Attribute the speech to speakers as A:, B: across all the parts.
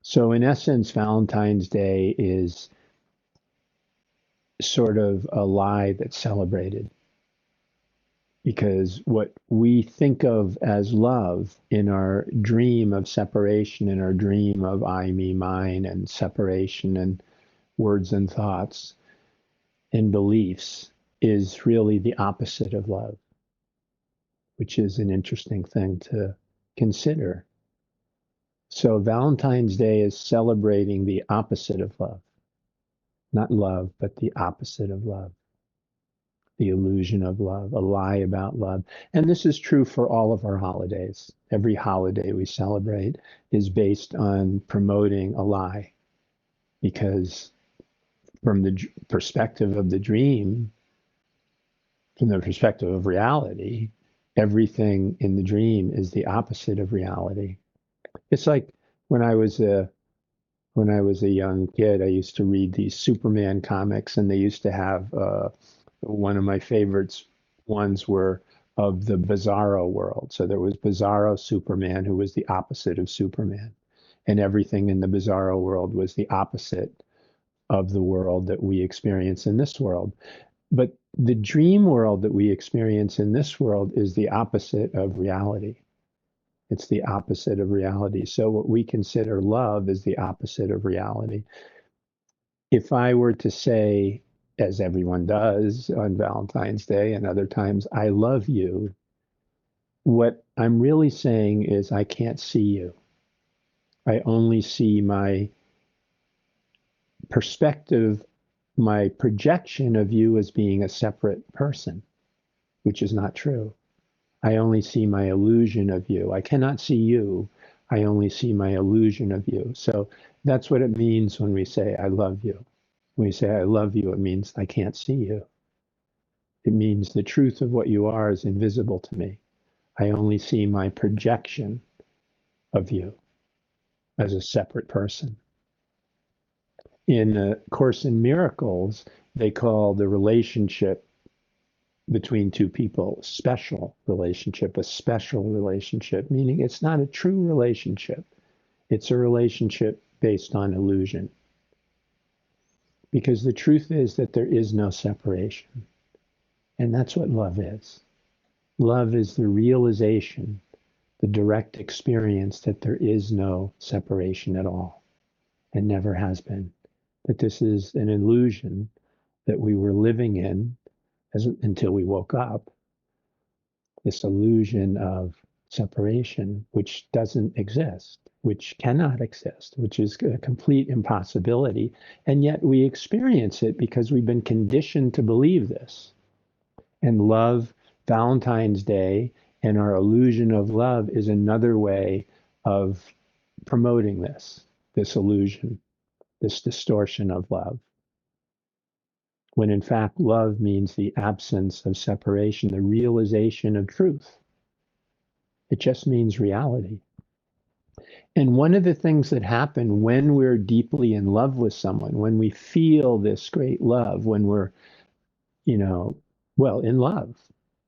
A: So in essence, Valentine's Day is sort of a lie that's celebrated because what we think of as love in our dream of separation, in our dream of I, me, mine, and separation and words and thoughts and beliefs is really the opposite of love, which is an interesting thing to consider. So Valentine's Day is celebrating the opposite of love, not love, but the opposite of love, the illusion of love, a lie about love. And this is true for all of our holidays. Every holiday we celebrate is based on promoting a lie because from the perspective of the dream, from the perspective of reality, everything in the dream is the opposite of reality. It's like when I was a young kid, I used to read these Superman comics, and they used to have one of my favorites ones were of the Bizarro world. So there was Bizarro Superman, who was the opposite of Superman, and everything in the Bizarro world was the opposite of the world that we experience in this world. But the dream world that we experience in this world is the opposite of reality. It's the opposite of reality. So what we consider love is the opposite of reality. If I were to say, as everyone does on Valentine's Day and other times, I love you, what I'm really saying is I can't see you. I only see my perspective, my projection of you as being a separate person, which is not true. I only see my illusion of you. I cannot see you. I only see my illusion of you. So that's what it means when we say, I love you. When we say, I love you, it means I can't see you. It means the truth of what you are is invisible to me. I only see my projection of you as a separate person. In A Course in Miracles, they call the relationship between two people special relationship, a special relationship, meaning it's not a true relationship. It's a relationship based on illusion. Because the truth is that there is no separation. And that's what love is. Love is the realization, the direct experience that there is no separation at all and never has been. That this is an illusion that we were living in until we woke up, this illusion of separation, which doesn't exist, which cannot exist, which is a complete impossibility. And yet we experience it because we've been conditioned to believe this. And love, Valentine's Day, and our illusion of love is another way of promoting this illusion, this distortion of love. When in fact, love means the absence of separation, the realization of truth. It just means reality. And one of the things that happen when we're deeply in love with someone, when we feel this great love, when we're, well, in love,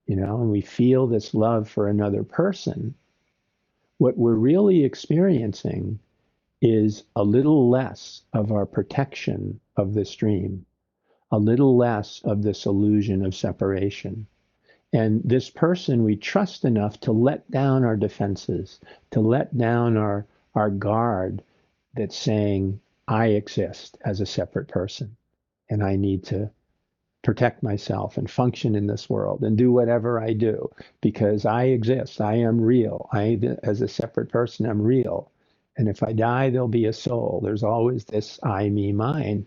A: and we feel this love for another person, what we're really experiencing is a little less of our protection of this dream, a little less of this illusion of separation. And this person we trust enough to let down our defenses, to let down our guard that's saying, I exist as a separate person and I need to protect myself and function in this world and do whatever I do because I exist. I am real. As a separate person, I'm real. And if I die, there'll be a soul. There's always this I, me, mine.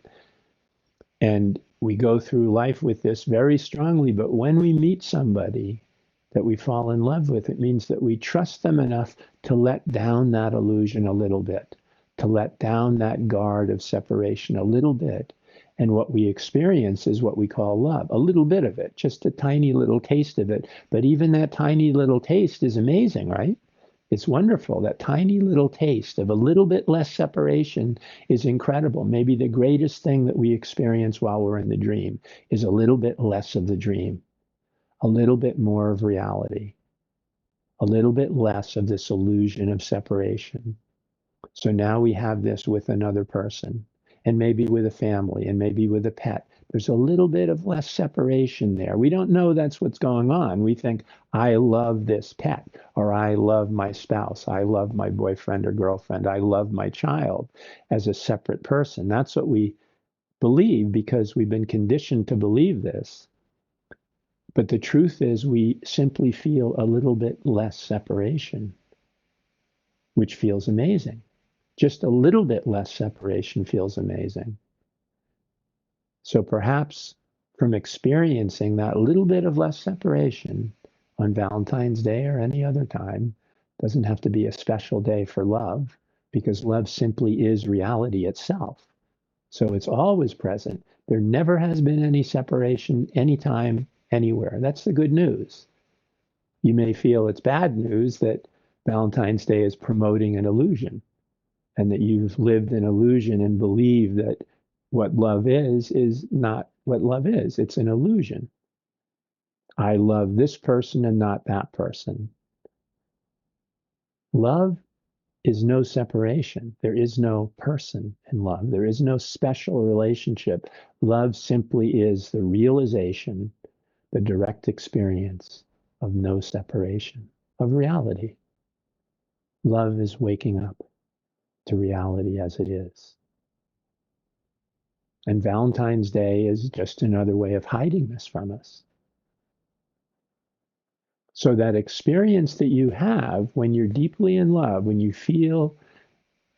A: And we go through life with this very strongly. But when we meet somebody that we fall in love with, it means that we trust them enough to let down that illusion a little bit, to let down that guard of separation a little bit. And what we experience is what we call love, a little bit of it, just a tiny little taste of it. But even that tiny little taste is amazing, right? It's wonderful. That tiny little taste of a little bit less separation is incredible. Maybe the greatest thing that we experience while we're in the dream is a little bit less of the dream, a little bit more of reality, a little bit less of this illusion of separation. So now we have this with another person, and maybe with a family, and maybe with a pet. There's a little bit of less separation there. We don't know that's what's going on. We think, I love this pet, or I love my spouse, I love my boyfriend or girlfriend, I love my child as a separate person. That's what we believe because we've been conditioned to believe this. But the truth is, we simply feel a little bit less separation, which feels amazing. Just a little bit less separation feels amazing. So perhaps from experiencing that little bit of less separation on Valentine's Day or any other time, doesn't have to be a special day for love, because love simply is reality itself. So it's always present. There never has been any separation anytime, anywhere. That's the good news. You may feel it's bad news that Valentine's Day is promoting an illusion, and that you've lived an illusion and believe that what love is not what love is. It's an illusion. I love this person and not that person. Love is no separation. There is no person in love. There is no special relationship. Love simply is the realization, the direct experience of no separation, of reality. Love is waking up to reality as it is. And Valentine's Day is just another way of hiding this from us. So that experience that you have when you're deeply in love, when you feel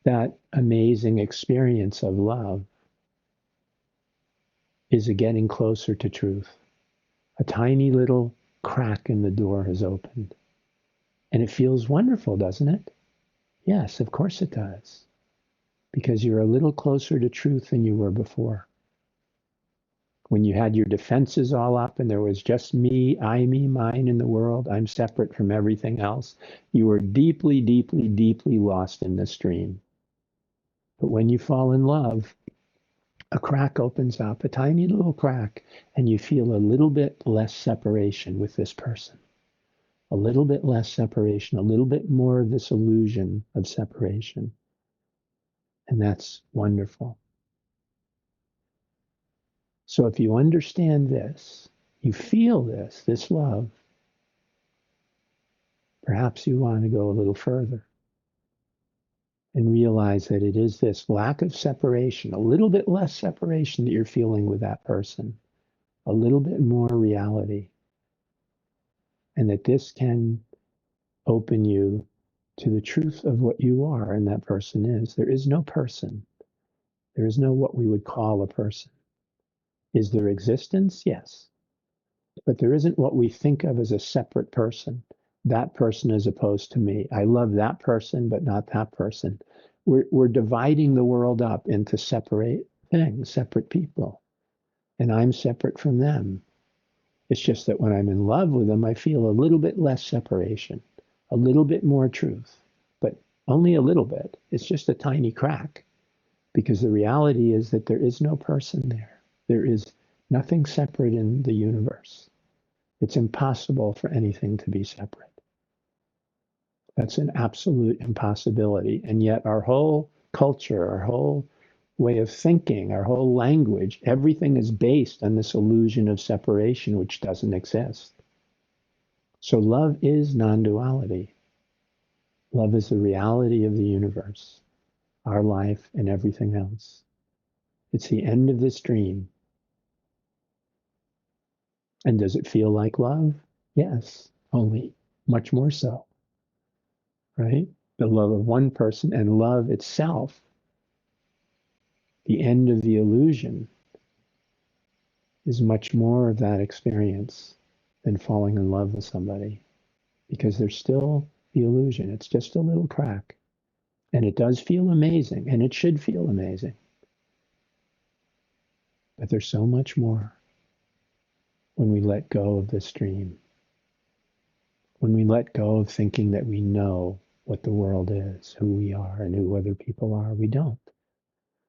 A: that amazing experience of love, is a getting closer to truth. A tiny little crack in the door has opened. And it feels wonderful, doesn't it? Yes, of course it does. Because you're a little closer to truth than you were before. When you had your defenses all up and there was just me, I, me, mine in the world, I'm separate from everything else, you were deeply, deeply, deeply lost in this dream. But when you fall in love, a crack opens up, a tiny little crack, and you feel a little bit less separation with this person. A little bit less separation, a little bit more of this illusion of separation. And that's wonderful. So if you understand this, you feel this love, perhaps you want to go a little further and realize that it is this lack of separation, a little bit less separation that you're feeling with that person, a little bit more reality, and that this can open you to the truth of what you are and that person is. There is no person. There is no what we would call a person. Is there existence? Yes. But there isn't what we think of as a separate person. That person as opposed to me. I love that person, but not that person. We're dividing the world up into separate things, separate people. And I'm separate from them. It's just that when I'm in love with them, I feel a little bit less separation, a little bit more truth, but only a little bit. It's just a tiny crack, because the reality is that there is no person there. There is nothing separate in the universe. It's impossible for anything to be separate. That's an absolute impossibility. And yet our whole culture, our whole way of thinking, our whole language, everything is based on this illusion of separation, which doesn't exist. So love is non-duality. Love is the reality of the universe, our life and everything else. It's the end of this dream. And does it feel like love? Yes, only much more so, right? The love of one person and love itself, the end of the illusion, is much more of that experience than falling in love with somebody, because there's still the illusion. It's just a little crack. And it does feel amazing, and it should feel amazing. But there's so much more when we let go of this dream, when we let go of thinking that we know what the world is, who we are, and who other people are. We don't.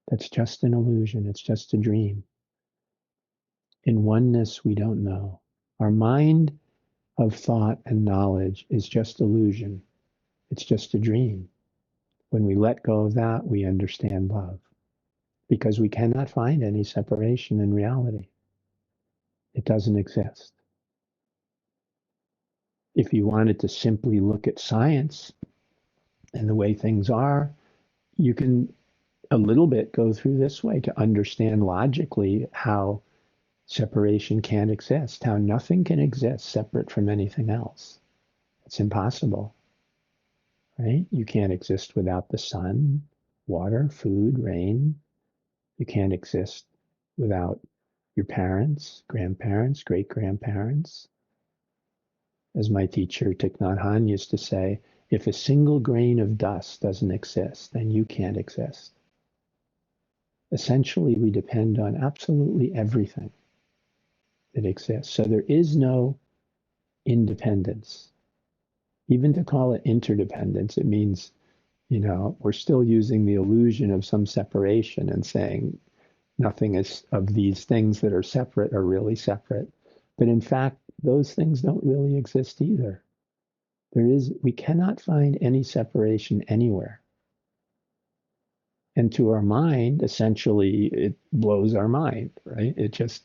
A: That's just an illusion. It's just a dream. In oneness, we don't know. Our mind of thought and knowledge is just illusion. It's just a dream. When we let go of that, we understand love, because we cannot find any separation in reality. It doesn't exist. If you wanted to simply look at science and the way things are, you can a little bit go through this way to understand logically how separation can't exist, how nothing can exist separate from anything else. It's impossible, right? You can't exist without the sun, water, food, rain. You can't exist without your parents, grandparents, great grandparents. As my teacher Thich Nhat Hanh used to say, if a single grain of dust doesn't exist, then you can't exist. Essentially, we depend on absolutely everything that exists. So there is no independence. Even to call it interdependence, it means, we're still using the illusion of some separation and saying nothing is of these things that are separate are really separate. But in fact, those things don't really exist either. We cannot find any separation anywhere. And to our mind, essentially, it blows our mind, right? It just,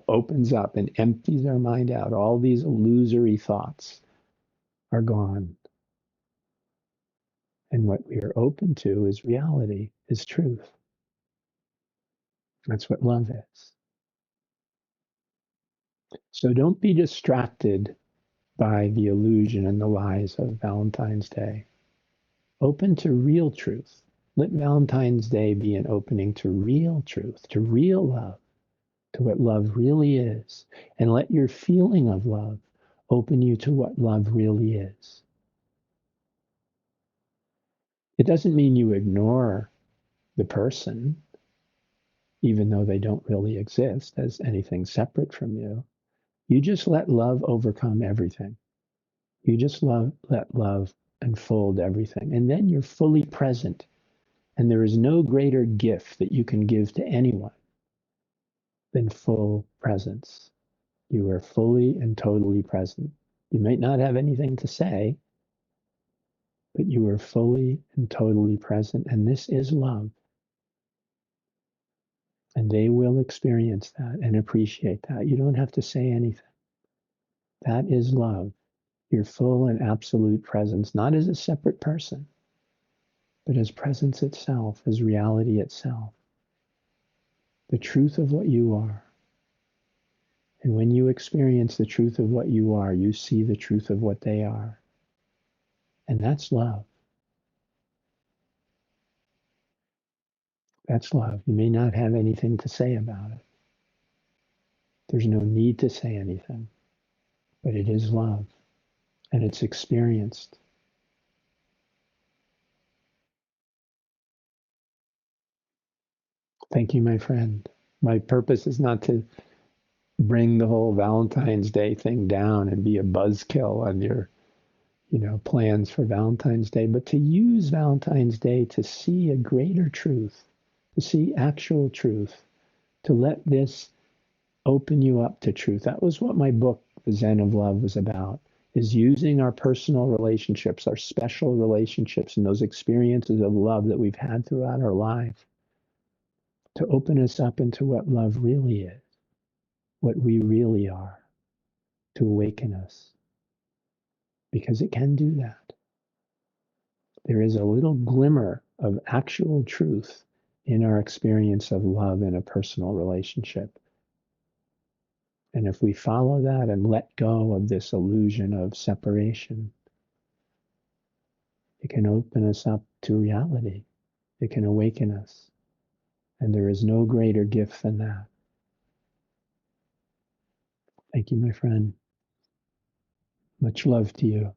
A: opens up and empties our mind out. All these illusory thoughts are gone. And what we are open to is reality, is truth. That's what love is. So don't be distracted by the illusion and the lies of Valentine's Day. Open to real truth. Let Valentine's Day be an opening to real truth, to real love, to what love really is. And let your feeling of love open you to what love really is. It doesn't mean you ignore the person, even though they don't really exist as anything separate from you. You just let love overcome everything. You just let love unfold everything. And then you're fully present. And there is no greater gift that you can give to anyone than full presence. You are fully and totally present. You might not have anything to say, but you are fully and totally present. And this is love. And they will experience that and appreciate that. You don't have to say anything. That is love. Your full and absolute presence, not as a separate person, but as presence itself, as reality itself. The truth of what you are. And when you experience the truth of what you are, you see the truth of what they are. And that's love. That's love. You may not have anything to say about it. There's no need to say anything, but it is love, and it's experienced. Thank you, my friend. My purpose is not to bring the whole Valentine's Day thing down and be a buzzkill on your, plans for Valentine's Day, but to use Valentine's Day to see a greater truth, to see actual truth, to let this open you up to truth. That was what my book, The Zen of Love, was about, is using our personal relationships, our special relationships, and those experiences of love that we've had throughout our life to open us up into what love really is, what we really are, to awaken us. Because it can do that. There is a little glimmer of actual truth in our experience of love in a personal relationship. And if we follow that and let go of this illusion of separation, it can open us up to reality. It can awaken us. And there is no greater gift than that. Thank you, my friend. Much love to you.